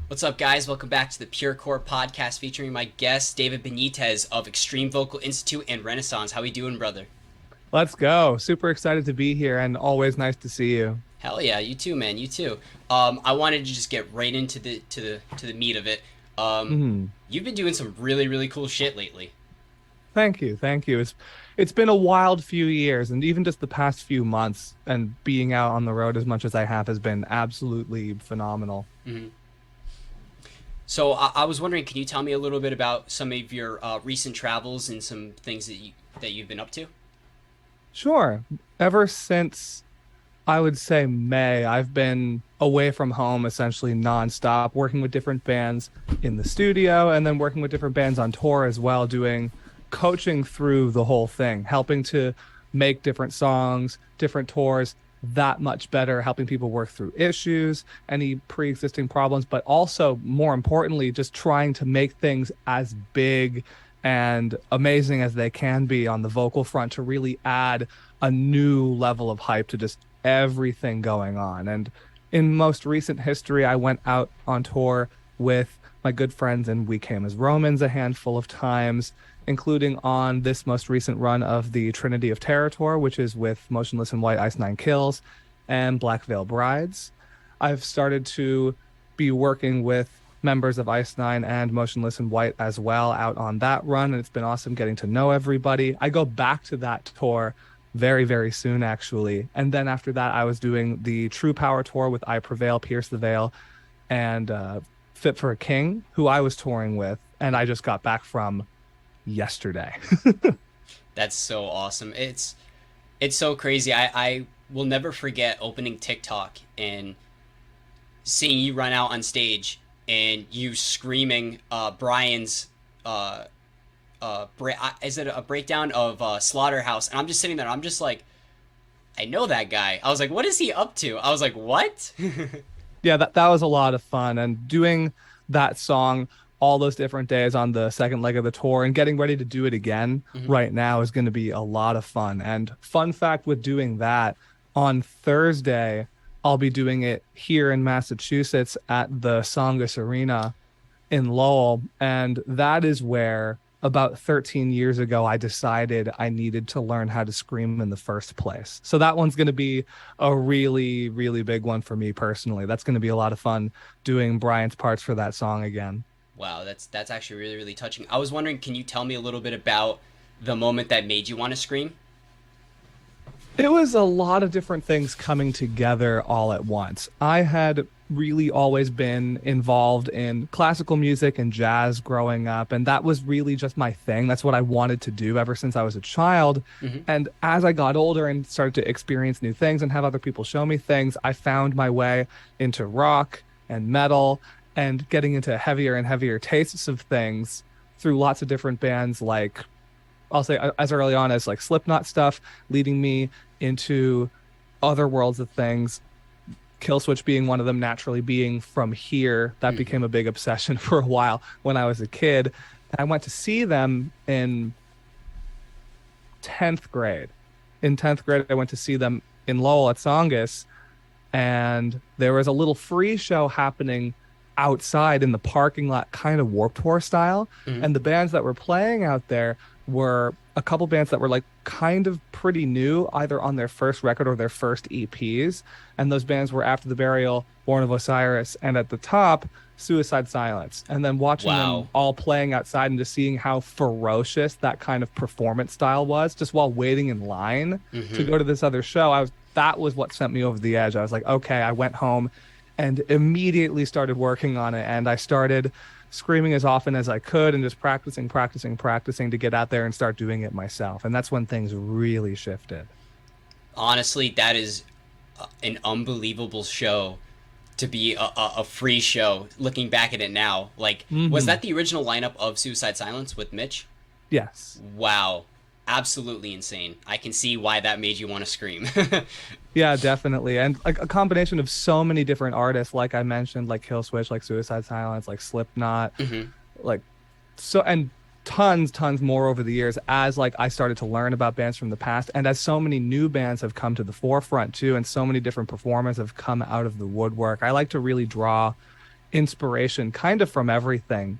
What's up, guys? Welcome back to the Pure Core podcast featuring my guest, David Benites of Extreme Vocal Institute and Renaissance. How we doing, brother? Let's go. Super excited to be here and always nice to see you. Hell yeah, you too, man. You too. I wanted to just get right into the meat of it. Um, Mhm. you've been doing some really cool shit lately. Thank you. Thank you. It's been a wild few years, and even just the past few months and being out on the road as much as I have has been absolutely phenomenal. hmm So I was wondering, can you tell me a little bit about some of your recent travels and some things that you've been up to? Sure. Ever since I would say May, I've been away from home essentially nonstop, working with different bands in the studio and then working with different bands on tour as well, doing coaching through the whole thing, helping to make different songs, different tours that much better, helping people work through issues, any pre-existing problems, but also more importantly, just trying to make things as big and amazing as they can be on the vocal front to really add a new level of hype to just everything going on. And in most recent history, I went out on tour with my good friends and We Came as Romans a handful of times, including on this most recent run of the Trinity of Terror tour, which is with Motionless in White, Ice Nine Kills, and Black Veil Brides. I've started to be working with members of Ice Nine and Motionless in White as well out on that run, and it's been awesome getting to know everybody. I go back to that tour very soon, actually. And then after that, I was doing the True Power tour with I Prevail, Pierce the Veil, and Fit for a King, who I was touring with, and I just got back from yesterday. That's so awesome. It's so crazy. I will never forget opening TikTok and seeing you run out on stage and you screaming Brian's is it a breakdown of Slaughterhouse, and I'm just sitting there, I'm just like, I know that guy. I was like, what is he up to? I was like, what? Yeah, that was a lot of fun. And doing that song all those different days on the second leg of the tour and getting ready to do it again hmm right now is going to be a lot of fun. And fun fact with doing that, on Thursday, I'll be doing it here in Massachusetts at the Songus Arena in Lowell. And that is where about 13 years ago, I decided I needed to learn how to scream in the first place. So that one's going to be a really big one for me personally. That's going to be a lot of fun doing Brian's parts for that song again. Wow, that's actually really touching. I was wondering, can you tell me a little bit about the moment that made you want to scream? It was a lot of different things coming together all at once. I had really always been involved in classical music and jazz growing up, and that was really just my thing. That's what I wanted to do ever since I was a child. hmm And as I got older and started to experience new things and have other people show me things, I found my way into rock and metal and getting into heavier and heavier tastes of things through lots of different bands like I'll say as early on as like Slipknot stuff, leading me into other worlds of things. Killswitch being one of them, naturally being from here, that hmm became a big obsession for a while when I was a kid. And I went to see them in 10th grade. In 10th grade, I went to see them in Lowell at Songus, and there was a little free show happening outside in the parking lot, kind of Warped Tour style. hmm And the bands that were playing out there were a couple bands that were like kind of pretty new, either on their first record or their first EPs. And those bands were After the Burial, Born of Osiris, and at the top, Suicide Silence. And then watching them Wow. all playing outside and just seeing how ferocious that kind of performance style was, just while waiting in line to hmm go to this other show, that was what sent me over the edge. I was like, okay, I went home and immediately started working on it. And I started screaming as often as I could and just practicing to get out there and start doing it myself. And that's when things really shifted. Honestly, that is an unbelievable show to be a free show. Looking back at it now, like, was Hmm. that the original lineup of Suicide Silence with Mitch? Yes. Wow, absolutely insane. I can see why that made you want to scream. Yeah, definitely. And like a combination of so many different artists, like I mentioned, like Killswitch, like Suicide Silence, like Slipknot, hmm like so and tons more over the years as like I started to learn about bands from the past and as so many new bands have come to the forefront too and so many different performers have come out of the woodwork. I like to really draw inspiration kind of from everything,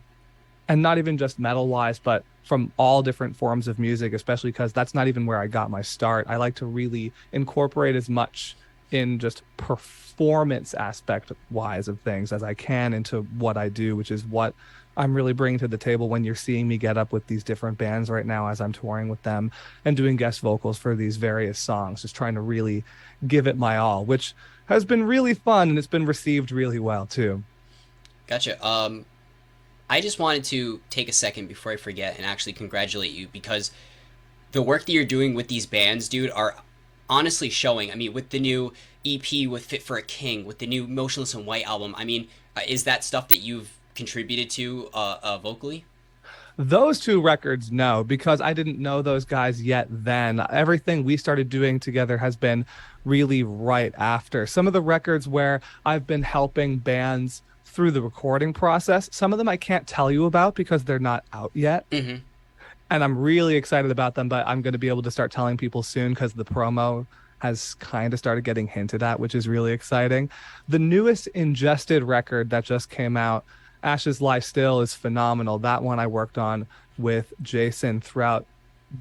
and not even just metal wise, but from all different forms of music, especially because that's not even where I got my start. I like to really incorporate as much in just performance aspect wise of things as I can into what I do, which is what I'm really bringing to the table when you're seeing me get up with these different bands right now as I'm touring with them and doing guest vocals for these various songs, just trying to really give it my all, which has been really fun and it's been received really well too. Gotcha. I just wanted to take a second before I forget and actually congratulate you because the work that you're doing with these bands, dude, are honestly showing. I mean, with the new EP with Fit for a King, with the new Motionless in White album, I mean, is that stuff that you've contributed to vocally? Those two records, no, because I didn't know those guys yet then. Everything we started doing together has been really right after. Some of the records where I've been helping bands through the recording process, some of them I can't tell you about because they're not out yet. Mm-hmm. And I'm really excited about them, but I'm going to be able to start telling people soon because the promo has kind of started getting hinted at, which is really exciting. The newest Ingested record that just came out, Ashes Lie Still, is phenomenal. That one I worked on with Jason throughout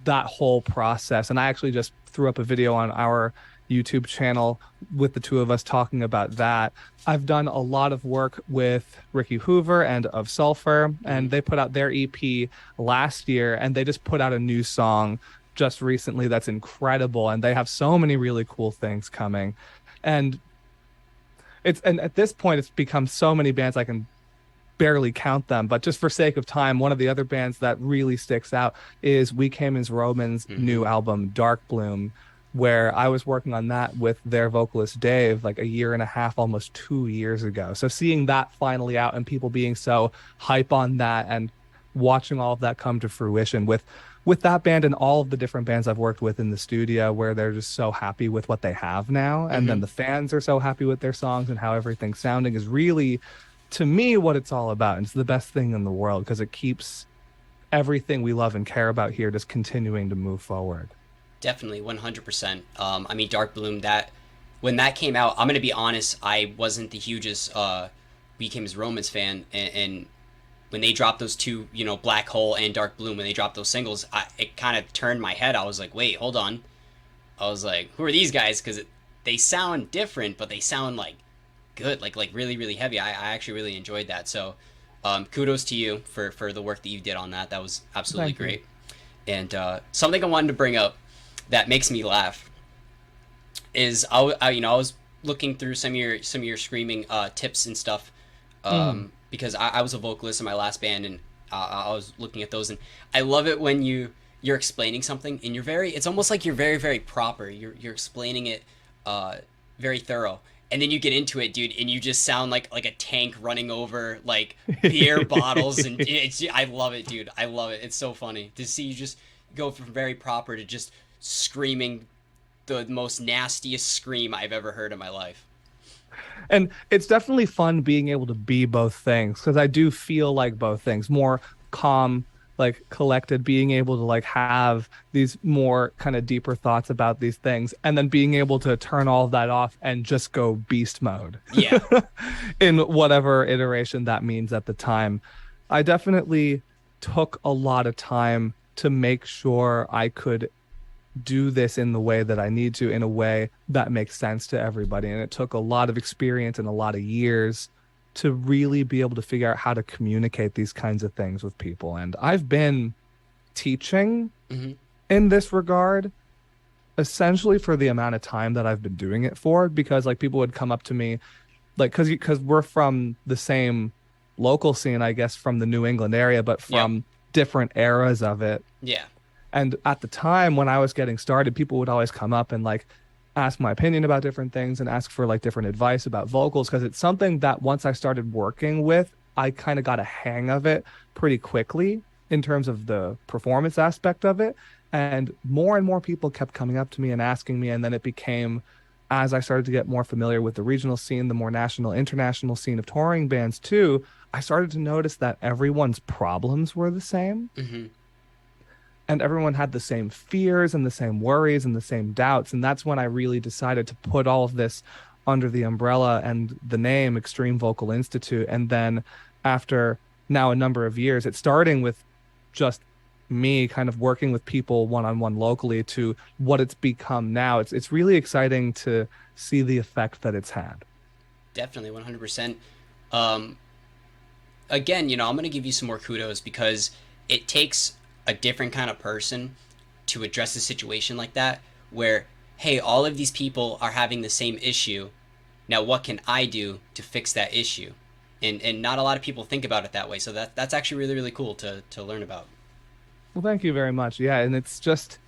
that whole process. And I actually just threw up a video on our YouTube channel with the two of us talking about that. I've done a lot of work with Ricky Hoover and Of Sulfur, Mm-hmm. and they put out their EP last year, and they just put out a new song just recently that's incredible. And they have so many really cool things coming. And and at this point, it's become so many bands I can barely count them. But just for sake of time, one of the other bands that really sticks out is We Came as Romans' Mm-hmm. new album, Dark Bloom, where I was working on that with their vocalist Dave like a year and a half, almost 2 years ago. So seeing that finally out and people being so hype on that and watching all of that come to fruition with that band and all of the different bands I've worked with in the studio where they're just so happy with what they have now. And Mm-hmm. then the fans are so happy with their songs and how everything's sounding is really, to me, what it's all about. And it's the best thing in the world because it keeps everything we love and care about here just continuing to move forward. Definitely, 100%. I mean, Dark Bloom, that when that came out, I'm gonna be honest, I wasn't the hugest We Came as Romans fan, and when they dropped those two, Black Hole and Dark Bloom, when they dropped those singles, it kind of turned my head. I was like, wait, hold on. I was like, who are these guys? Because they sound different, but they sound like good, like really really heavy. I actually really enjoyed that. So, kudos to you for the work that you did on that. That was absolutely Thank you. great. And something I wanted to bring up that makes me laugh is I was looking through some of your screaming tips and stuff Mm. because I was a vocalist in my last band and I was looking at those and I love it when you're explaining something and it's almost like you're very very proper. You're explaining it uh, very thorough. And then you get into it, dude, and you just sound like a tank running over like beer bottles, and I love it, dude. I love it. It's so funny to see you just go from very proper to just screaming the most nastiest scream I've ever heard in my life. And it's definitely fun being able to be both things because I do feel like both things, more calm, like collected, being able to like have these more kind of deeper thoughts about these things, and then being able to turn all of that off and just go beast mode Yeah. in whatever iteration that means at the time. I definitely took a lot of time to make sure I could do this in the way that I need to, in a way that makes sense to everybody. And it took a lot of experience and a lot of years to really be able to figure out how to communicate these kinds of things with people. And I've been teaching Hmm. in this regard essentially for the amount of time that I've been doing it for, because like people would come up to me, like, because we're from the same local scene, I guess, from the New England area, but Yep. from different eras of it. Yeah. And at the time when I was getting started, people would always come up and like ask my opinion about different things and ask for like different advice about vocals because it's something that once I started working with, I kind of got a hang of it pretty quickly in terms of the performance aspect of it. And more people kept coming up to me and asking me. And then it became, as I started to get more familiar with the regional scene, the more national, international scene of touring bands too, I started to notice that everyone's problems were the same Hmm. and everyone had the same fears and the same worries and the same doubts. And that's when I really decided to put all of this under the umbrella and the name Extreme Vocal Institute. And then after now a number of years, it's starting with just me kind of working with people one on one locally to what it's become now. It's really exciting to see the effect that it's had. Definitely 100%. Um, Again, I'm going to give you some more kudos because it takes a different kind of person to address a situation like that where, hey, all of these people are having the same issue. Now, what can I do to fix that issue? And not a lot of people think about it that way. So that's actually really, really cool to learn about. Well, thank you very much. Yeah, and it's just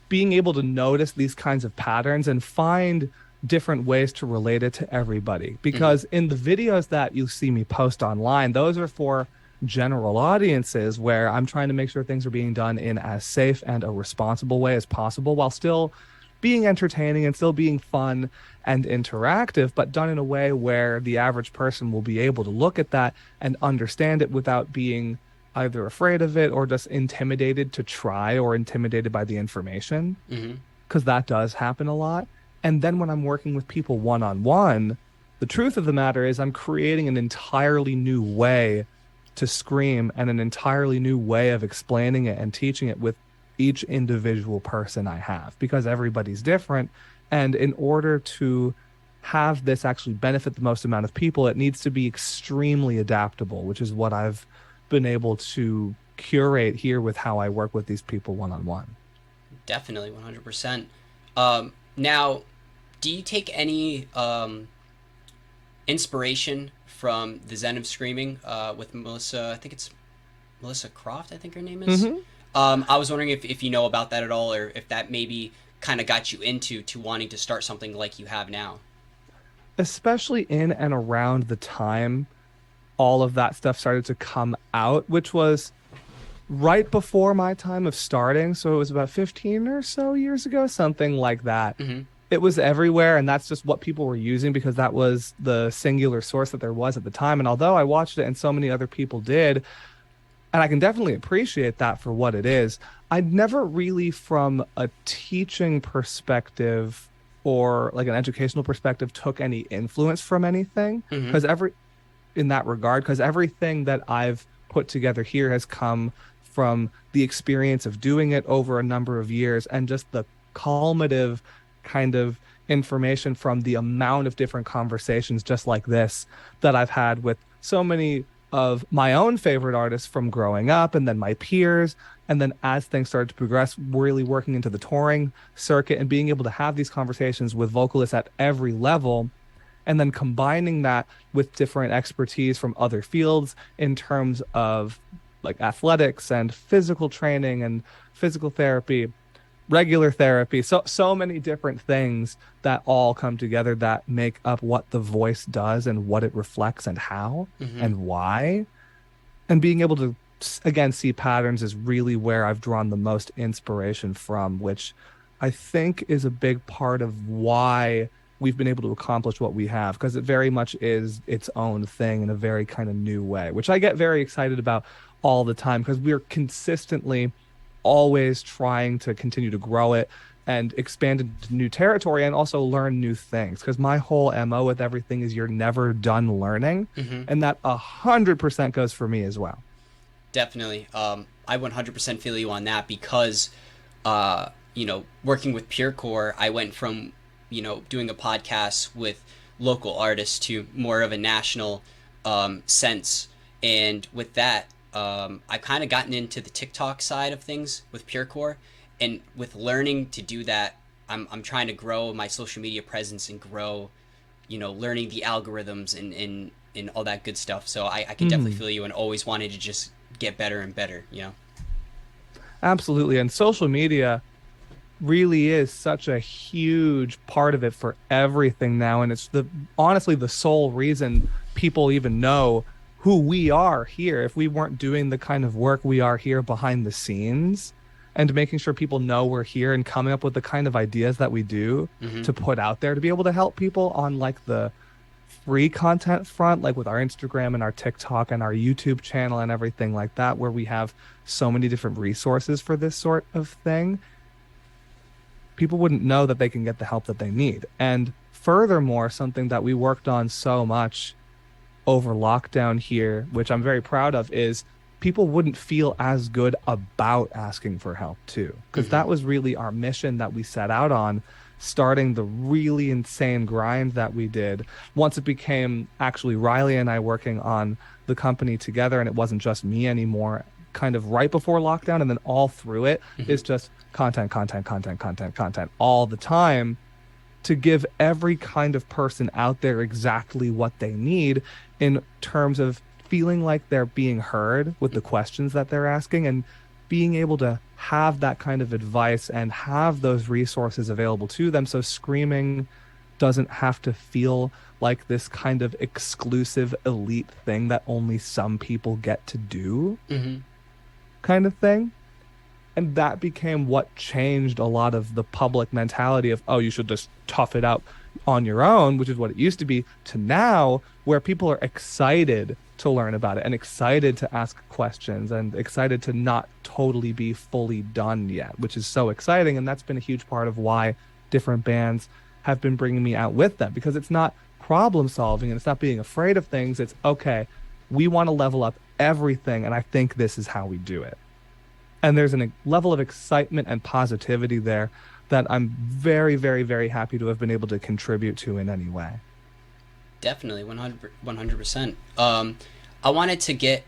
being able to notice these kinds of patterns and find different ways to relate it to everybody. Mm-hmm. Because in the videos that you see me post online, those are for general audiences where I'm trying to make sure things are being done in as safe and a responsible way as possible while still being entertaining and still being fun and interactive, but done in a way where the average person will be able to look at that and understand it without being either afraid of it or just intimidated to try or intimidated by the information, Mm-hmm. because that does happen a lot. And then when I'm working with people one on one, the truth of the matter is I'm creating an entirely new way to scream and an entirely new way of explaining it and teaching it with each individual person I have because everybody's different. And in order to have this actually benefit the most amount of people, it needs to be extremely adaptable, which is what I've been able to curate here with how I work with these people one on one. Definitely 100%. Now, do you take any inspiration from the Zen of Screaming with Melissa? I think it's Melissa Croft, I think her name is. Hmm. I was wondering if you know about that at all, or if that maybe kind of got you into to wanting to start something like you have now. Especially in and around the time all of that stuff started to come out, which was right before my time of starting. So it was about 15 or so years ago, something like that. Mm-hmm. It was everywhere, and that's just what people were using because that was the singular source that there was at the time. And although I watched it and so many other people did, and I can definitely appreciate that for what it is, I never really, from a teaching perspective or like an educational perspective, took any influence from anything Mm-hmm. because in that regard, because everything that I've put together here has come from the experience of doing it over a number of years and just the culminative kind of information from the amount of different conversations just like this that I've had with so many of my own favorite artists from growing up and then my peers. And then as things started to progress, really working into the touring circuit and being able to have these conversations with vocalists at every level and then combining that with different expertise from other fields in terms of like athletics and physical training and physical therapy, regular therapy. So many different things that all come together that make up what the voice does and what it reflects and how Mm-hmm. and why. And being able to again see patterns is really where I've drawn the most inspiration from, which I think is a big part of why we've been able to accomplish what we have, because it very much is its own thing in a very kind of new way, which I get very excited about all the time because we're consistently always trying to continue to grow it and expand into new territory and also learn new things. Because my whole MO with everything is you're never done learning. Mm-hmm. And that 100% goes for me as well. Definitely. I 100% feel you on that because, working with Purecore, I went from, doing a podcast with local artists to more of a national sense. And with that, I've kind of gotten into the TikTok side of things with Purecore. And with learning to do that, I'm trying to grow my social media presence and grow, learning the algorithms and all that good stuff. So I can definitely Mm, feel you and always wanted to just get better and better. absolutely. And social media really is such a huge part of it for everything now. And it's the honestly the sole reason people even know who we are here. If we weren't doing the kind of work we are here behind the scenes and making sure people know we're here and coming up with the kind of ideas that we do Mm-hmm. to put out there to be able to help people on like the free content front, like with our Instagram and our TikTok and our YouTube channel and everything like that, where we have so many different resources for this sort of thing, people wouldn't know that they can get the help that they need. And furthermore, something that we worked on so much over lockdown here, which I'm very proud of, is people wouldn't feel as good about asking for help too. Because Mm-hmm. that was really our mission that we set out on, starting the really insane grind that we did. Once it became actually Riley and I working on the company together, and it wasn't just me anymore, kind of right before lockdown, and then all through it Mm-hmm. is just content, content, content, content, content all the time to give every kind of person out there exactly what they need in terms of feeling like they're being heard with the questions that they're asking and being able to have that kind of advice and have those resources available to them. So screaming doesn't have to feel like this kind of exclusive elite thing that only some people get to do, Mm-hmm. kind of thing. And that became what changed a lot of the public mentality of, oh, you should just tough it out on your own, which is what it used to be, to now where people are excited to learn about it and excited to ask questions and excited to not totally be fully done yet, which is so exciting. And that's been a huge part of why different bands have been bringing me out with them because it's not problem solving and it's not being afraid of things. It's okay, we want to level up everything. And I think this is how we do it. And there's a level of excitement and positivity there that I'm very, very, very happy to have been able to contribute to in any way. Definitely, 100%. I wanted to get,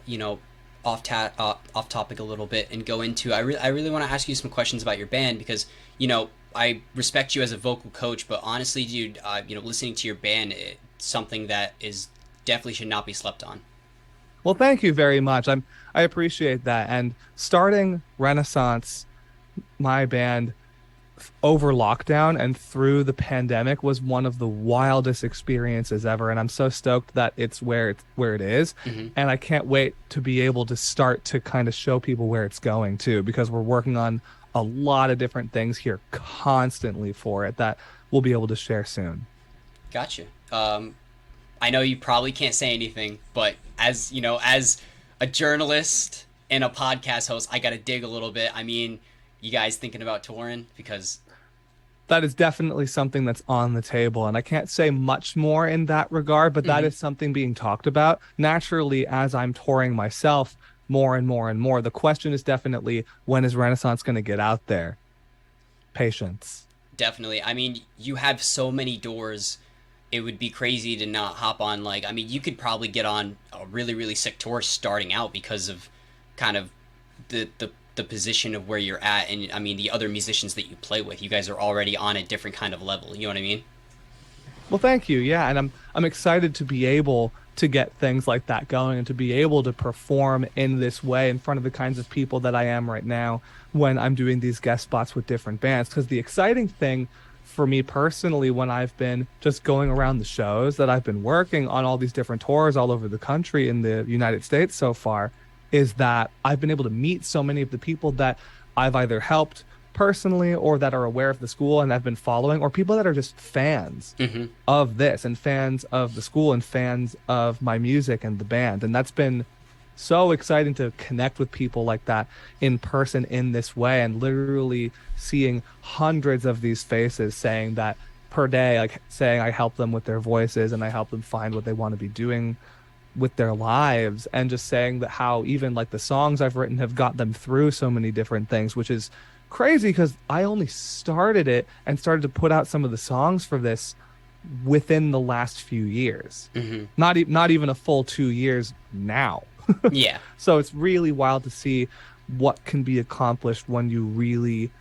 you know, off topic a little bit and go into. I really want to ask you some questions about your band because you know I respect you as a vocal coach, but honestly, dude, you know, listening to your band, it's something that is definitely should not be slept on. Well, thank you very much. I appreciate that. And starting Renaissance, my band over lockdown and through the pandemic was one of the wildest experiences ever. And I'm so stoked that it's where it is. Mm-hmm. And I can't wait to be able to start to kind of show people where it's going too, because we're working on a lot of different things here constantly for it that we'll be able to share soon. Gotcha. I know you probably can't say anything, but as you know, as a journalist and a podcast host, I got to dig a little bit. I mean, you guys thinking about touring because. That is definitely something that's on the table. And I can't say much more in that regard, but that Mhm. is something being talked about. Naturally, as I'm touring myself more and more and more, the question is definitely when is Renaissance going to get out there? Patience. Definitely. I mean, you have so many doors. It would be crazy to not hop on. Like, I mean, you could probably get on a really, really sick tour starting out because of kind of the position of where you're at, and I mean the other musicians that you play with. You guys are already on a different kind of level. You know what I mean? Well, thank you. Yeah, and I'm excited to be able to get things like that going and to be able to perform in this way in front of the kinds of people that I am right now when I'm doing these guest spots with different bands. Because the exciting thing for me personally, when I've been just going around the shows that I've been working on all these different tours all over the country in the United States so far, is that I've been able to meet so many of the people that I've either helped personally or that are aware of the school and have been following, or people that are just fans Mm-hmm. of this and fans of the school and fans of my music and the band. And that's been so exciting to connect with people like that in person in this way and literally seeing hundreds of these faces saying that per day, like saying I help them with their voices and I help them find what they want to be doing with their lives and just saying that how even like the songs I've written have got them through so many different things, which is crazy because I only started it and started to put out some of the songs for this within the last few years. Mm-hmm. Not even a full 2 years now. Yeah. So it's really wild to see what can be accomplished when you really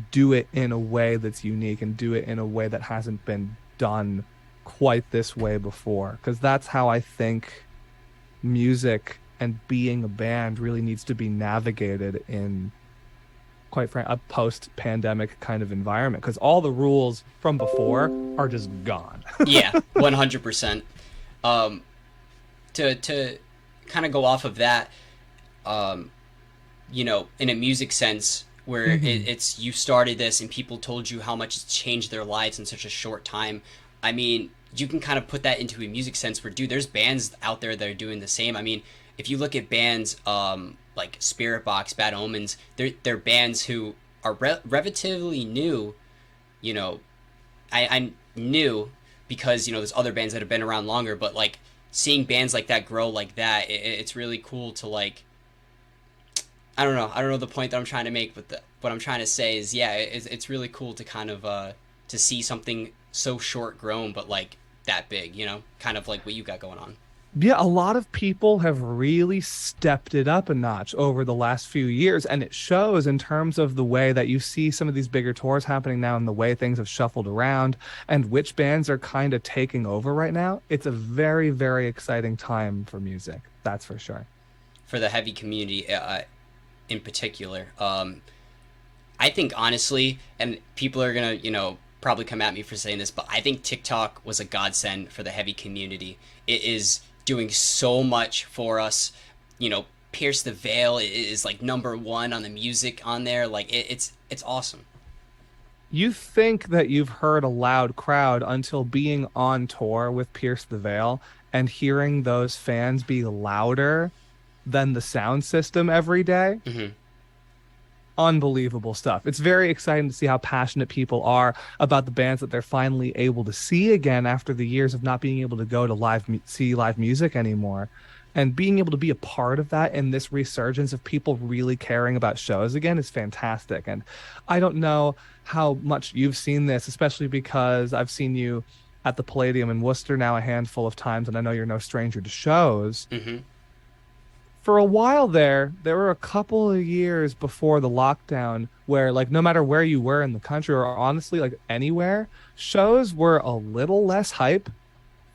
do it in a way that's unique and do it in a way that hasn't been done quite this way before. Because that's how I think music and being a band really needs to be navigated in quite frank a post-pandemic kind of environment because all the rules from before are just gone. Yeah. 100%. Um, to kind of go off of that, um, you know, in a music sense, where Hmm. it's you started this and people told you how much it's changed their lives in such a short time. I mean, you can kind of put that into a music sense where, dude, there's bands out there that are doing the same. I mean, if you look at bands like Spirit Box, Bad Omens, they're bands who are relatively new, you know, I knew because there's other bands that have been around longer, but like seeing bands like that grow like that, it's really cool to like. I don't know the point that I'm trying to make, but what I'm trying to say is, yeah, it's really cool to kind of to see something so short grown, but like that big, kind of like what you got going on. Yeah, a lot of people have really stepped it up a notch over the last few years, and it shows in terms of the way that you see some of these bigger tours happening now and the way things have shuffled around and which bands are kind of taking over right now. It's a very, very exciting time for music, that's for sure. For the heavy community in particular. I think honestly, and people are gonna, probably come at me for saying this, but I think TikTok was a godsend for the heavy community. It is doing so much for us. Pierce the Veil is like number one on the music on there. Like it's awesome. You think that you've heard a loud crowd until being on tour with Pierce the Veil and hearing those fans be louder than the sound system every day. Hmm. Unbelievable stuff. It's very exciting to see how passionate people are about the bands that they're finally able to see again after the years of not being able to go to see live music anymore. And being able to be a part of that in this resurgence of people really caring about shows again is fantastic. And I don't know how much you've seen this, especially because I've seen you at the Palladium in Worcester now a handful of times, and I know you're no stranger to shows. Hmm. For a while there were a couple of years before the lockdown where like no matter where you were in the country or honestly like anywhere, shows were a little less hype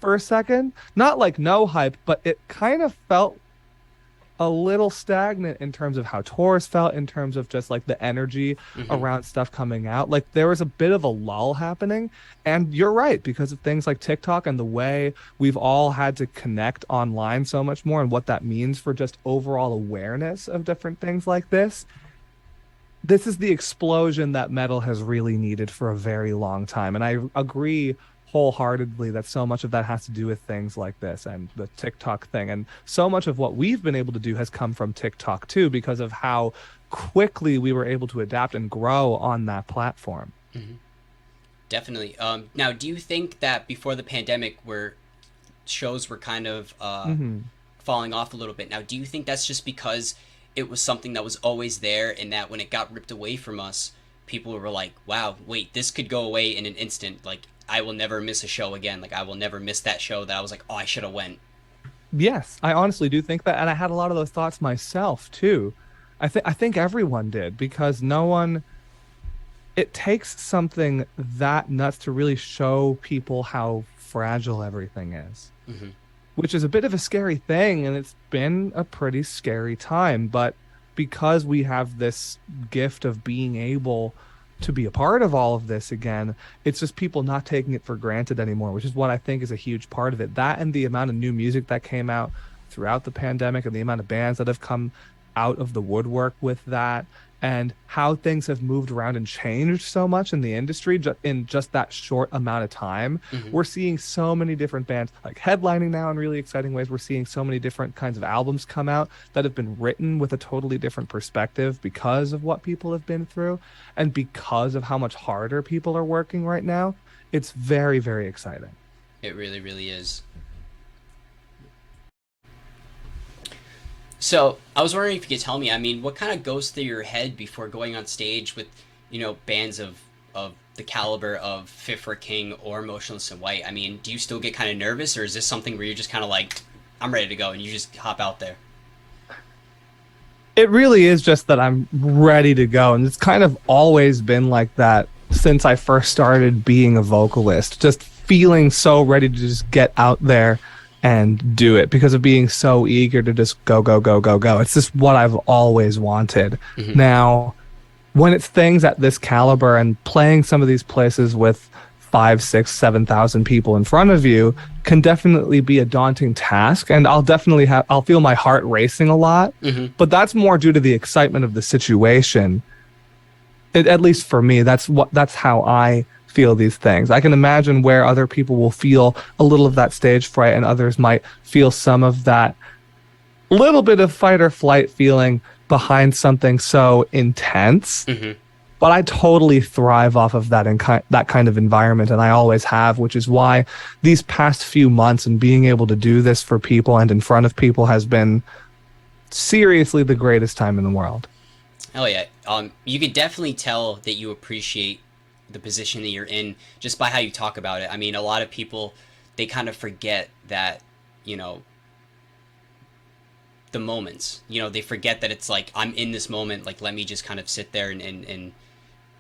for a second. Not like no hype, but it kind of felt a little stagnant in terms of how tours felt, in terms of just like the energy Hmm. around stuff coming out. Like there was a bit of a lull happening. And you're right, because of things like TikTok and the way we've all had to connect online so much more and what that means for just overall awareness of different things like this. This is the explosion that metal has really needed for a very long time. And I agree wholeheartedly that so much of that has to do with things like this and the TikTok thing. And so much of what we've been able to do has come from TikTok too, because of how quickly we were able to adapt and grow on that platform. Hmm. Definitely. Now, do you think that before the pandemic, where shows were kind of Hmm. falling off a little bit. Now, do you think that's just because it was something that was always there and that when it got ripped away from us, people were like, wow, wait, this could go away in an instant. Like, I will never miss a show again. Like, I will never miss that show that I was like, oh, I should have went. Yes, I honestly do think that. And I had a lot of those thoughts myself too. I think everyone did because no one it takes something that nuts to really show people how fragile everything is, Hmm. which is a bit of a scary thing. And it's been a pretty scary time. But because we have this gift of being able to be a part of all of this again, it's just people not taking it for granted anymore, which is what I think is a huge part of it. That and the amount of new music that came out throughout the pandemic and the amount of bands that have come out of the woodwork with that and how things have moved around and changed so much in the industry in just that short amount of time. Hmm. We're seeing so many different bands like headlining now in really exciting ways. We're seeing so many different kinds of albums come out that have been written with a totally different perspective because of what people have been through and because of how much harder people are working right now. It's very, very exciting. It really, really is. So, I was wondering if you could tell me, I mean, what kind of goes through your head before going on stage with, bands of the caliber of Fit for a King or Motionless in White? I mean, do you still get kind of nervous, or is this something where you're just kind of like, I'm ready to go, and you just hop out there? It really is just that I'm ready to go. And it's kind of always been like that since I first started being a vocalist, just feeling so ready to just get out there and do it because of being so eager to just go, go, go, go, go. It's just what I've always wanted. Hmm. Now, when it's things at this caliber and playing some of these places with five, six, 7,000 people in front of you can definitely be a daunting task. And I'll feel my heart racing a lot, Hmm. but that's more due to the excitement of the situation. At least for me, that's how I feel these things. I can imagine where other people will feel a little of that stage fright and others might feel some of that little bit of fight or flight feeling behind something so intense. Hmm. but I totally thrive off of that kind of environment, and I always have, which is why these past few months and being able to do this for people and in front of people has been seriously the greatest time in the world. Hell yeah. You could definitely tell that you appreciate the position that you're in just by how you talk about it. I mean, a lot of people, they kind of forget that, you know, the moments. You know, they forget that it's like, I'm in this moment. Like, let me just kind of sit there and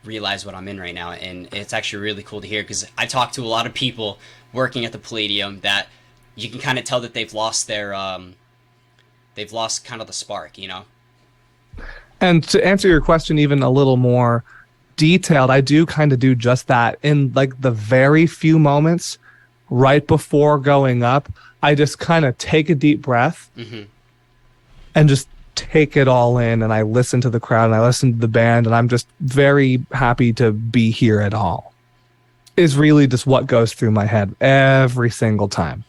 realize what I'm in right now. And it's actually really cool to hear because I talked to a lot of people working at the Palladium that you can kind of tell that they've lost kind of the spark, you know? And to answer your question even a little more detailed, I do kind of do just that in like the very few moments right before going up. I just kind of take a deep breath Mm-hmm. and just take it all in. And I listen to the crowd and I listen to the band. And I'm just very happy to be here at all, is really just what goes through my head every single time.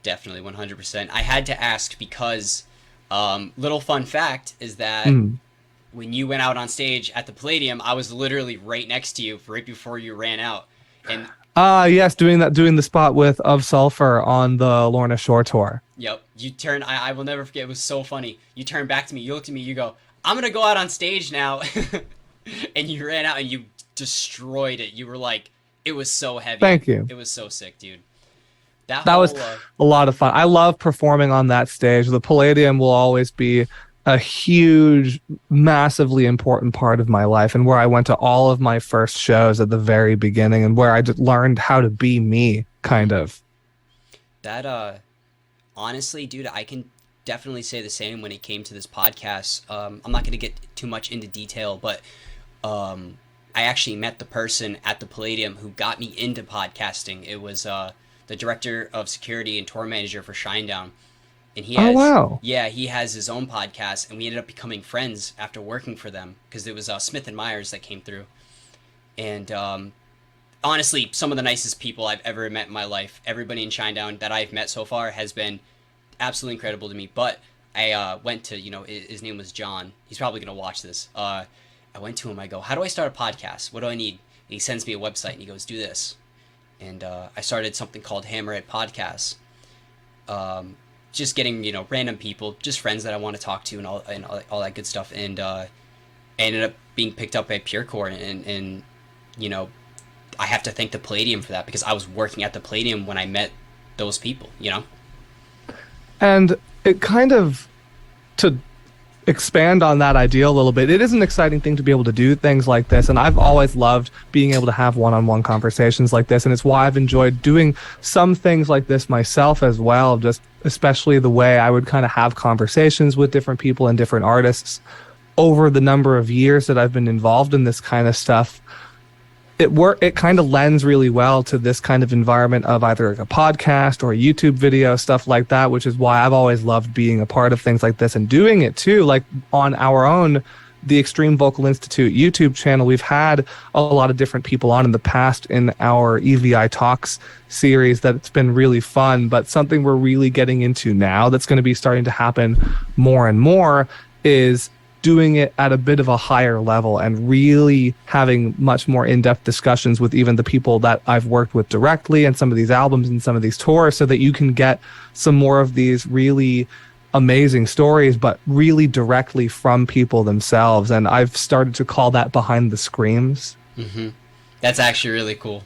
Definitely, 100%. I had to ask because, little fun fact is that Mm. when you went out on stage at the Palladium, I was literally right next to you right before you ran out. And Yes, doing the spot with Of Sulfur on the Lorna Shore tour. yep, you turned, I will never forget, it was so funny. You turned back to me, you looked at me, you go, I'm gonna go out on stage now. And you ran out and you destroyed it. You were like, it was so heavy. Thank you. It was so sick, dude. That That was whole, a lot of fun. I love performing on that stage. The Palladium will always be a huge, massively important part of my life, and where I went to all of my first shows at the very beginning and where I just learned how to be me, kind of. that, honestly, dude, I can definitely say the same when it came to this podcast. I'm not going to get too much into detail, but I actually met the person at the Palladium who got me into podcasting. It was the director of security and tour manager for Shinedown. And Oh, wow. he has his own podcast, and we ended up becoming friends after working for them because it was Smith and Myers that came through. And honestly, some of the nicest people I've ever met in my life. Everybody in Shinedown that I've met so far has been absolutely incredible to me. But I went to, his name was John. He's probably going to watch this. I went to him. I go, how do I start a podcast? What do I need? And he sends me a website, and he goes, do this. And I started something called Hammerhead Podcasts. Just getting, random people, just friends that I want to talk to and all that good stuff. And I ended up being picked up by Purecore. And, I have to thank the Palladium for that because I was working at the Palladium when I met those people. And it kind of, to expand on that idea a little bit, it is an exciting thing to be able to do things like this. And I've always loved being able to have one-on-one conversations like this. And it's why I've enjoyed doing some things like this myself as well, just especially the way I would kind of have conversations with different people and different artists over the number of years that I've been involved in this kind of stuff. It kind of lends really well to this kind of environment of either like a podcast or a YouTube video, stuff like that, which is why I've always loved being a part of things like this and doing it too. Like on our own, the Extreme Vocal Institute YouTube channel, we've had a lot of different people on in the past in our EVI Talks series that's been really fun. But something we're really getting into now that's going to be starting to happen more and more is doing it at a bit of a higher level and really having much more in-depth discussions with even the people that I've worked with directly and some of these albums and some of these tours, so that you can get some more of these really amazing stories, but really directly from people themselves. And I've started to call that behind the screams. Mm-hmm. That's actually really cool.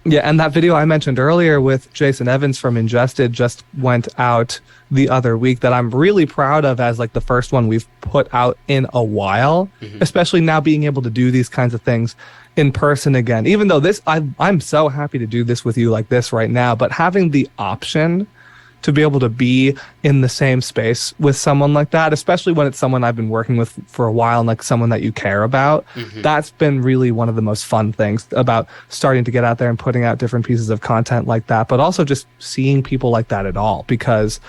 Yeah, and that video I mentioned earlier with Jason Evans from Ingested just went out the other week, that I'm really proud of as like the first one we've put out in a while, Mm-hmm. especially now being able to do these kinds of things in person again. Even though I'm so happy to do this with you like this right now, but having the option to be able to be in the same space with someone like that, especially when it's someone I've been working with for a while and like someone that you care about, Mm-hmm. that's been really one of the most fun things about starting to get out there and putting out different pieces of content like that, but also just seeing people like that at all. Because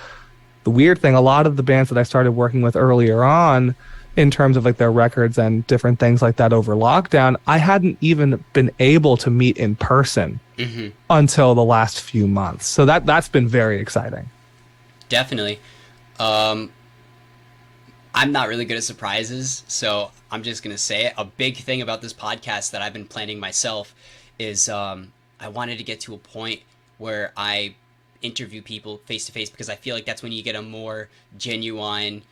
the weird thing, a lot of the bands that I started working with earlier on, in terms of like their records and different things like that over lockdown, I hadn't even been able to meet in person Mm-hmm. until the last few months. So that's been very exciting. Definitely. Um, I'm not really good at surprises, so I'm just gonna say it. A big thing about this podcast that I've been planning myself is I wanted to get to a point where I interview people face to face because I feel like that's when you get a more genuine,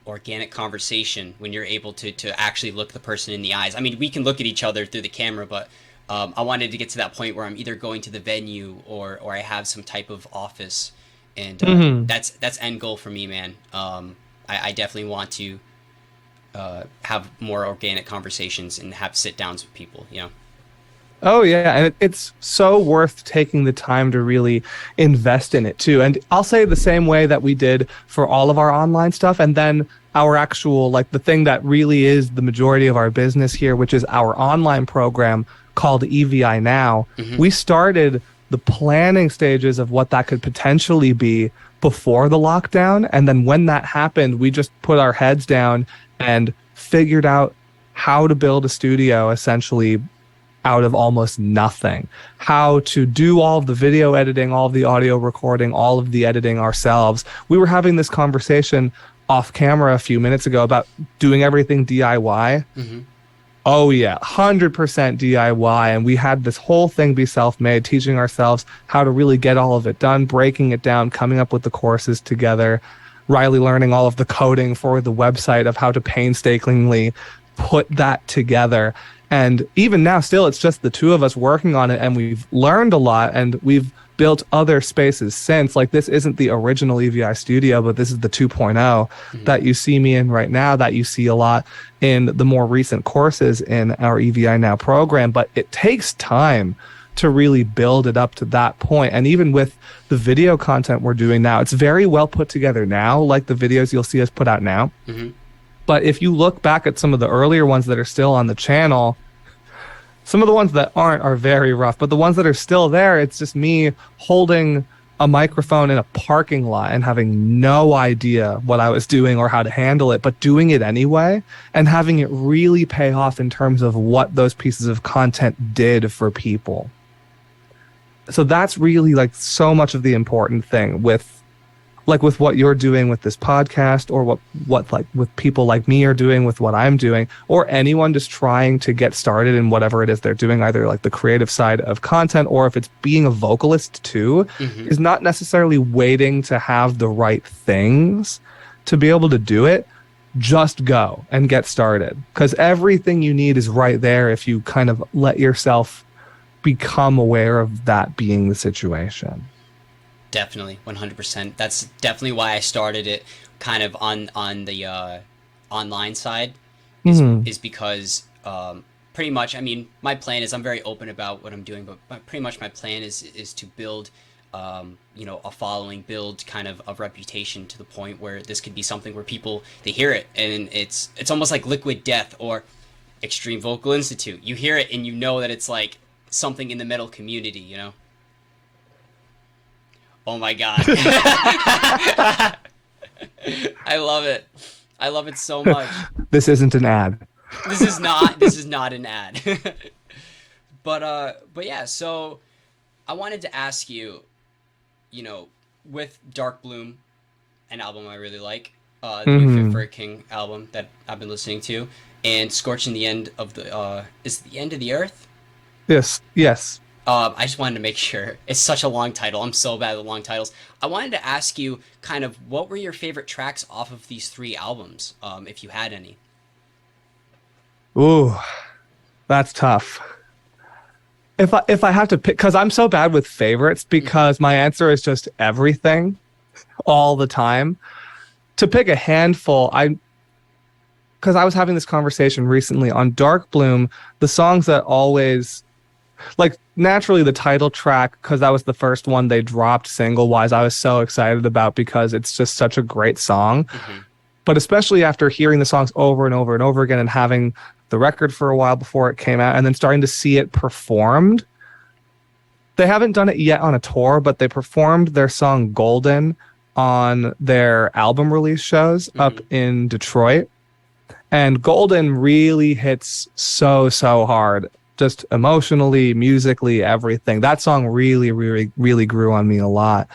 organic conversation when you're able to actually look the person in the eyes. I mean, we can look at each other through the camera, but I wanted to get to that point where I'm either going to the venue or I have some type of office, and Hmm. that's end goal for me, man. I definitely want to have more organic conversations and have sit downs with people. You know. Oh yeah, and it's so worth taking the time to really invest in it too. And I'll say the same way that we did for all of our online stuff, and then our actual like the thing that really is the majority of our business here, which is our online program called EVI Now. Hmm. We started the planning stages of what that could potentially be before the lockdown, and then when that happened, we just put our heads down and figured out how to build a studio essentially out of almost nothing, how to do all of the video editing, all of the audio recording, all of the editing ourselves. We were having this conversation off camera a few minutes ago about doing everything DIY. Hmm. Oh yeah, 100% DIY. And we had this whole thing be self-made, teaching ourselves how to really get all of it done, breaking it down, coming up with the courses together. Riley learning all of the coding for the website of how to painstakingly put that together. And even now, still, it's just the two of us working on it, and we've learned a lot, and we've built other spaces since. Like, this isn't the original EVI studio, but this is the 2.0 Hmm. that you see me in right now, that you see a lot in the more recent courses in our EVI Now program. But it takes time to really build it up to that point. And even with the video content we're doing now, it's very well put together now, like the videos you'll see us put out now. Hmm. But if you look back at some of the earlier ones that are still on the channel, some of the ones that aren't are very rough, but the ones that are still there, it's just me holding a microphone in a parking lot and having no idea what I was doing or how to handle it, but doing it anyway and having it really pay off in terms of what those pieces of content did for people. So that's really like so much of the important thing with like with what you're doing with this podcast, or what like with people like me are doing with what I'm doing, or anyone just trying to get started in whatever it is they're doing, either like the creative side of content or if it's being a vocalist too, Hmm. is not necessarily waiting to have the right things to be able to do it. Just go and get started, because everything you need is right there if you kind of let yourself become aware of that being the situation. Definitely, 100%. That's definitely why I started it kind of on the online side Hmm. is because pretty much, I mean, my plan is I'm very open about what I'm doing, but pretty much my plan is to build a following, build kind of a reputation to the point where this could be something where people they hear it and it's almost like Liquid Death or Extreme Vocal Institute. You hear it and you know that it's like something in the metal community, you know? Oh my god. I love it. I love it so much. This isn't an ad. This is not an ad. But yeah, so I wanted to ask you, you know, with Dark Bloom, an album I really like, the new Fit for Hmm. a King album that I've been listening to, and Scorching the End of the is it the End of the Earth? Yes, yes. I just wanted to make sure. It's such a long title. I'm so bad with long titles. I wanted to ask you kind of what were your favorite tracks off of these three albums, if you had any. Ooh, that's tough. If I have to pick, because I'm so bad with favorites, Hmm. because my answer is just everything all the time. To pick a handful, I because I was having this conversation recently on Dark Bloom, the songs that always like naturally the title track, because that was the first one they dropped single wise, I was so excited about because it's just such a great song. Hmm. But especially after hearing the songs over and over and over again and having the record for a while before it came out and then starting to see it performed. They haven't done it yet on a tour, but they performed their song Golden on their album release shows up Hmm. in Detroit. And Golden really hits so hard, just emotionally, musically, everything. That song really grew on me a lot.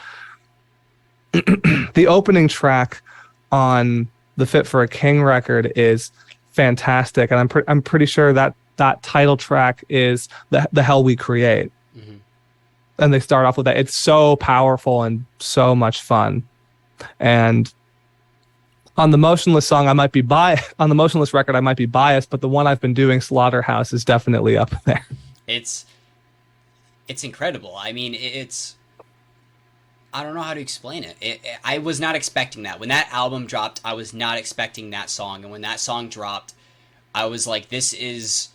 The opening track on the Fit for a King record is fantastic, and I'm pretty sure that that title track is the Hell We Create, Hmm. and they start off with that. It's so powerful and so much fun. And on the Motionless song, I might be on the Motionless record, I might be biased, but the one I've been doing, Slaughterhouse, is definitely up there. It's it's incredible. I mean, it's I don't know how to explain it. I was not expecting that. When that album dropped, I was not expecting that song. And when that song dropped, I was like, this is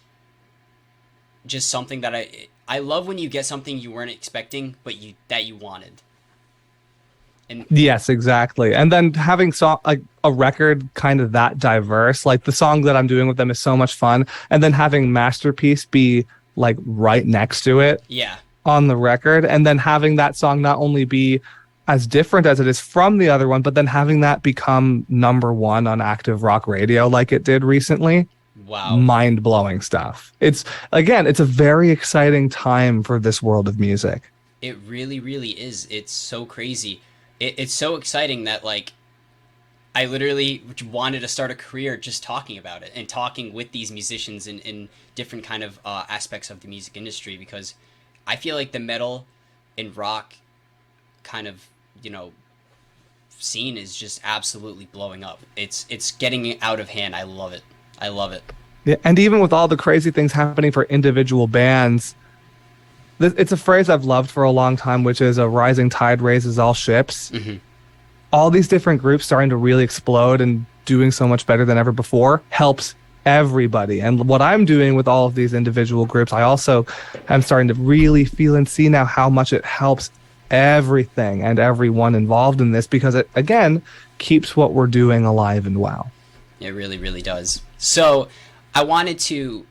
just something that I love when you get something you weren't expecting, but you wanted. And Yes, exactly. And then having like a record kind of that diverse, like the song that I'm doing with them is so much fun. And then having Masterpiece be like right next to it yeah, on the record, and then having that song not only be as different as it is from the other one, but then having that become number one on active rock radio like it did recently. wow. Mind blowing stuff. It's again, it's a very exciting time for this world of music. It really, really is. It's so crazy. It's so exciting that like I literally wanted to start a career just talking about it and talking with these musicians in different kind of aspects of the music industry because I feel like the metal and rock kind of you know scene is just absolutely blowing up. It's getting out of hand. I love it. I love it. Yeah, and even with all the crazy things happening for individual bands, it's a phrase I've loved for a long time, which is a rising tide raises all ships. Hmm. All these different groups starting to really explode and doing so much better than ever before helps everybody. And what I'm doing with all of these individual groups, I also am starting to really feel and see now how much it helps everything and everyone involved in this because it, again, keeps what we're doing alive and well. It really, really does. So I wanted to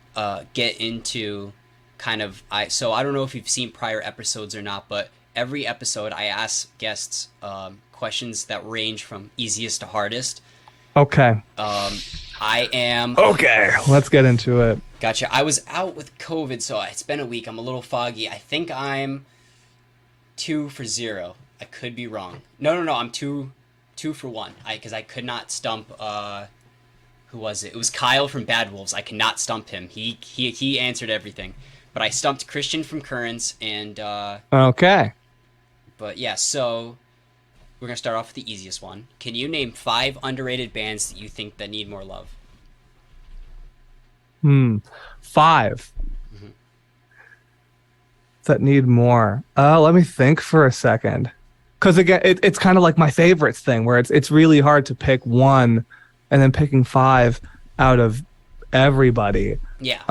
get into kind of so I don't know if you've seen prior episodes or not, but every episode I ask guests questions that range from easiest to hardest. Okay. I am Okay. Let's get into it. gotcha. I was out with COVID, so it's been a week. I'm a little foggy. I think I'm 2 for 0. I could be wrong. No, no, no. I'm 2 for 1. Because I could not stump. Who was it? It was Kyle from Bad Wolves. I cannot stump him. He answered everything, but I stumped Christian from Currents and. Okay. But yeah, so we're gonna start off with the easiest one. Can you name 5 underrated bands that you think that need more love? 5 Hmm. that need more. Let me think for a second. Because again, it's kind of like my favorites thing, where it's really hard to pick one, and then picking 5 out of everybody. Yeah.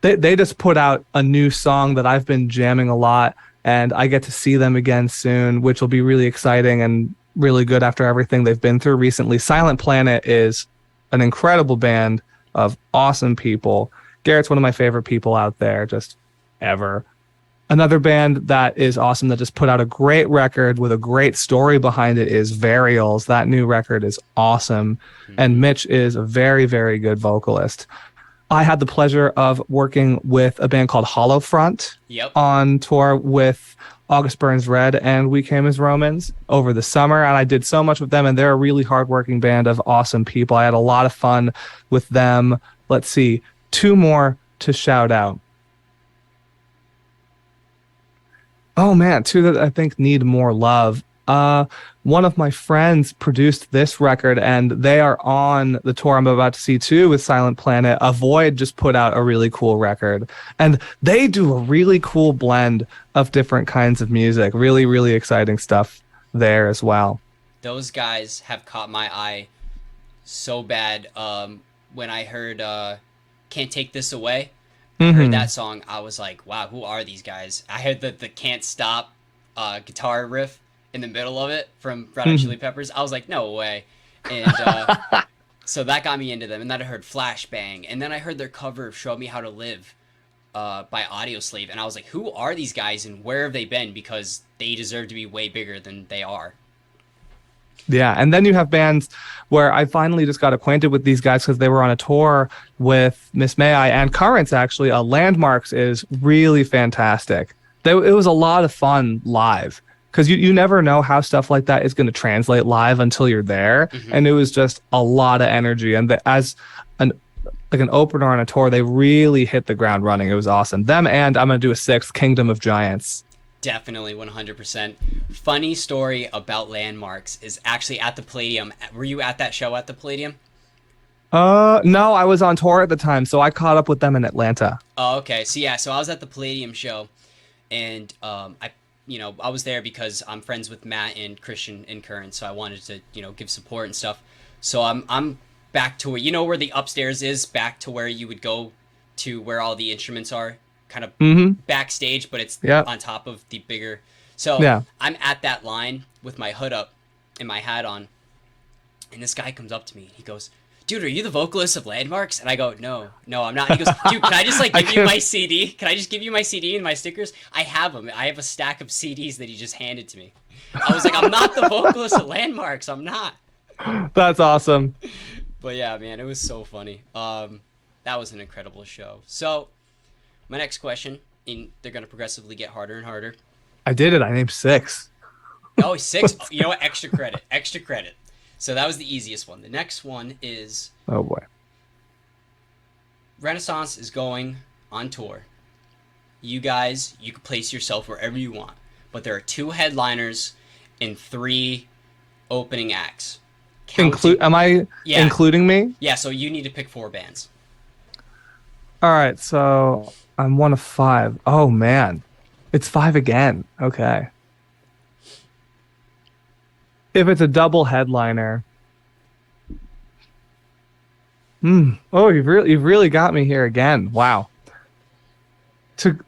They just put out a new song that I've been jamming a lot, and I get to see them again soon, which will be really exciting and really good after everything they've been through recently. Silent Planet is an incredible band of awesome people. Garrett's one of my favorite people out there, just ever. Another band that is awesome that just put out a great record with a great story behind it is Varials. That new record is awesome. And Mitch is a very, very good vocalist. I had the pleasure of working with a band called Hollow Front Yep. on tour with August Burns Red and We Came as Romans over the summer. And I did so much with them. And they're a really hardworking band of awesome people. I had a lot of fun with them. Let's see, 2 more to shout out. Oh man, 2 that I think need more love. One of my friends produced this record, and they are on the tour I'm about to see too with Silent Planet. Avoid just put out a really cool record, and they do a really cool blend of different kinds of music. Really, really exciting stuff there as well. Those guys have caught my eye so bad. When I heard "Can't Take This Away," I heard Hmm. that song. I was like, "Wow, who are these guys?" I heard the "Can't Stop" guitar riff in the middle of it from Red Hot Chili Peppers. I was like, "No way!" And so that got me into them. And then I heard "Flashbang," and then I heard their cover of "Show Me How to Live" by Audioslave, and I was like, "Who are these guys, and where have they been?" Because they deserve to be way bigger than they are. Yeah, and then you have bands where I finally just got acquainted with these guys because they were on a tour with Miss May I and Currents actually. Landmarks is really fantastic. It was a lot of fun live, because you never know how stuff like that is going to translate live until you're there. Hmm. And it was just a lot of energy. And as an like an opener on a tour, they really hit the ground running. It was awesome. Them and I'm gonna do a sixth, Kingdom of Giants. Definitely 100%. Funny story about Landmarks is actually at the Palladium. Were you at that show at the Palladium? No, I was on tour at the time, so I caught up with them in Atlanta. Oh, okay. So yeah, so I was at the Palladium show, and I was there because I'm friends with Matt and Christian and Curran, so I wanted to, give support and stuff. So I'm back to where where the upstairs is, back to where you would go to where all the instruments are, kind of Mm-hmm. backstage, but it's Yeah. on top of the bigger. So Yeah. I'm at that line with my hood up and my hat on, and this guy comes up to me and he goes, "Dude, are you the vocalist of Landmarks?" And I go, "No, no, I'm not." And he goes, "Dude, can I just like I give you can my CD? Can I just give you my CD and my stickers? I have them. I have a stack of CDs that he just handed to me." I was like, "I'm not the vocalist of Landmarks. I'm not." That's awesome. But yeah, man, it was so funny. That was an incredible show. So my next question, and they're gonna progressively get harder and harder. I did it. I named six. Oh, six. You know what? Extra credit. Extra credit. So that was the easiest one. The next one is Oh boy. Renaissance is going on tour. You guys, you can place yourself wherever you want, but there are two headliners and three opening acts. Include? Counting. Am I Yeah, including me? yeah. So you need to pick four bands. All right. So I'm one of five. Oh man, it's five again. Okay. If it's a double headliner, oh, you've really got me here again. Wow.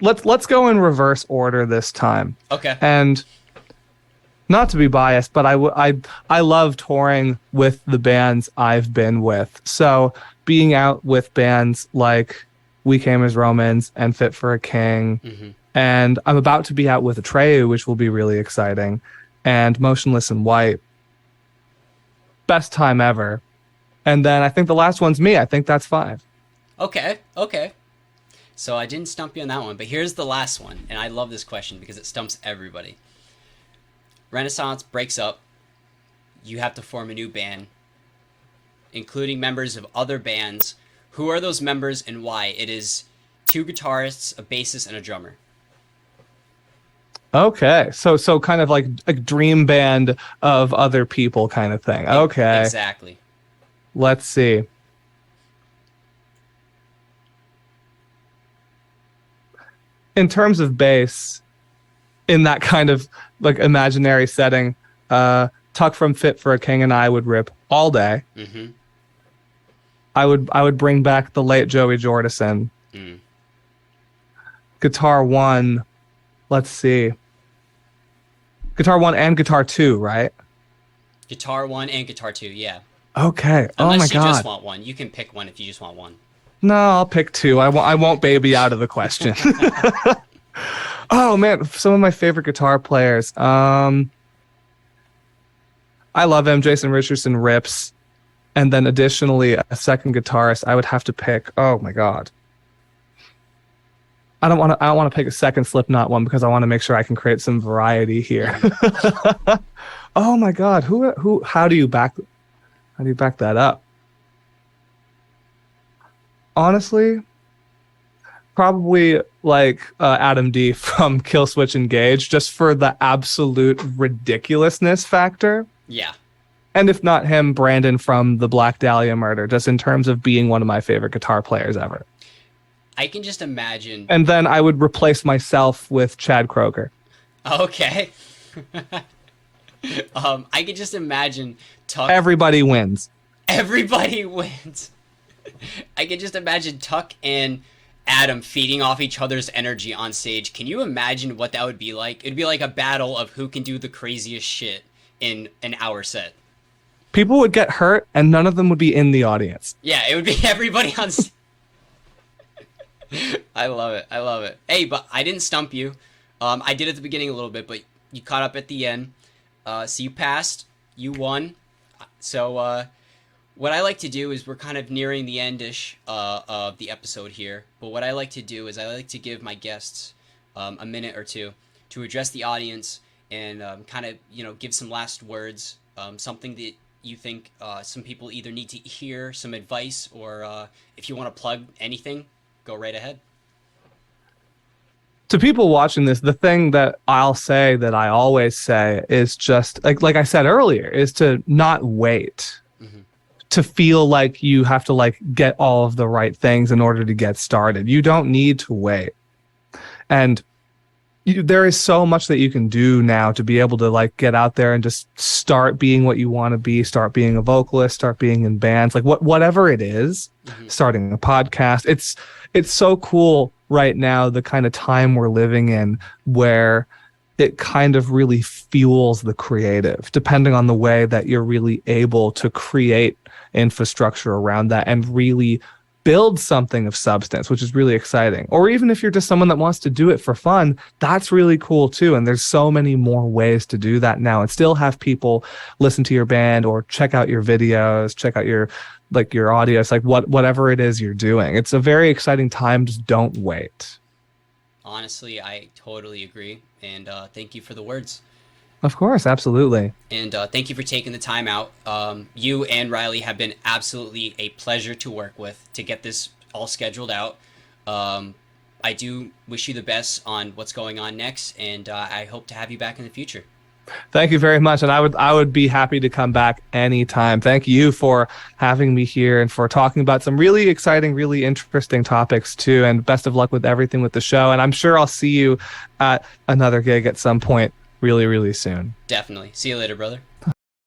Let's go in reverse order this time. Okay. And not to be biased, but I love touring with the bands I've been with. So being out with bands like We Came as Romans and Fit for a King, Hmm. and I'm about to be out with Atreyu, which will be really exciting, and Motionless in White. Best time ever. And then I think the last one's me. I think that's five. Okay. Okay. So I didn't stump you on that one, but here's the last one, and I love this question because it stumps everybody. Renaissance breaks up. You have to form a new band, including members of other bands. Who are those members and why? It is two guitarists, a bassist, and a drummer. Okay. So kind of like a dream band of other people kind of thing. Okay. Exactly. Let's see. In terms of bass, in that kind of like imaginary setting, Tuck from Fit for a King and I would rip all day. Mm-hmm. I would bring back the late Joey Jordison. Mm. Guitar one, let's see. Guitar one and guitar two, right? Guitar one and guitar two, yeah. Okay. Oh my Unless you just God. want one. You can pick one if you just want one. No, I'll pick two. I won't baby out of the question. Oh man, some of my favorite guitar players. I love him. Jason Richardson rips. And then additionally, a second guitarist, I would have to pick. Oh my God. I don't want to pick a second Slipknot one because I want to make sure I can create some variety here. Oh my God. How do you back that up? Honestly, probably like Adam D from Killswitch Engage, just for the absolute ridiculousness factor. Yeah. And if not him, Brandon from the Black Dahlia Murder, just in terms of being one of my favorite guitar players ever. I can just imagine. And then I would replace myself with Chad Kroger. Okay. I can just imagine Tuck. Everybody wins. Everybody wins. I can just imagine Tuck and Adam feeding off each other's energy on stage. Can you imagine what that would be like? It'd be like a battle of who can do the craziest shit in an hour set. People would get hurt and none of them would be in the audience. Yeah, it would be everybody on stage. I love it. I love it. Hey, but I didn't stump you. I did at the beginning a little bit, but you caught up at the end. So you passed. You won. So what I like to do is we're kind of nearing the end-ish of the episode here. But what I like to do is I like to give my guests a minute or two to address the audience and kind of give some last words, something that you think some people either need to hear, some advice, or if you want to plug anything, go right ahead. To people watching this, the thing that I'll say that I always say is just like I said earlier, is to not wait, Hmm. to feel like you have to like get all of the right things in order to get started. You don't need to wait. And there is so much that you can do now to be able to like get out there and just start being what you want to be, start being a vocalist, start being in bands, like whatever it is, Hmm. starting a podcast. It's so cool right now, the kind of time we're living in, where it kind of really fuels the creative, depending on the way that you're really able to create infrastructure around that and really build something of substance, which is really exciting. Or even if you're just someone that wants to do it for fun, that's really cool too. And there's so many more ways to do that now and still have people listen to your band or check out your videos, check out your like your audio. It's like whatever it is you're doing. It's a very exciting time. Just don't wait. Honestly, I totally agree, and thank you for the words. Of course, absolutely. And thank you for taking the time out. You and Riley have been absolutely a pleasure to work with to get this all scheduled out. Um, I do wish you the best on what's going on next, and I hope to have you back in the future. Thank you very much. And I would be happy to come back anytime. Thank you for having me here and for talking about some really exciting, really interesting topics too. And best of luck with everything with the show. And I'm sure I'll see you at another gig at some point really, really soon. Definitely. See you later, brother.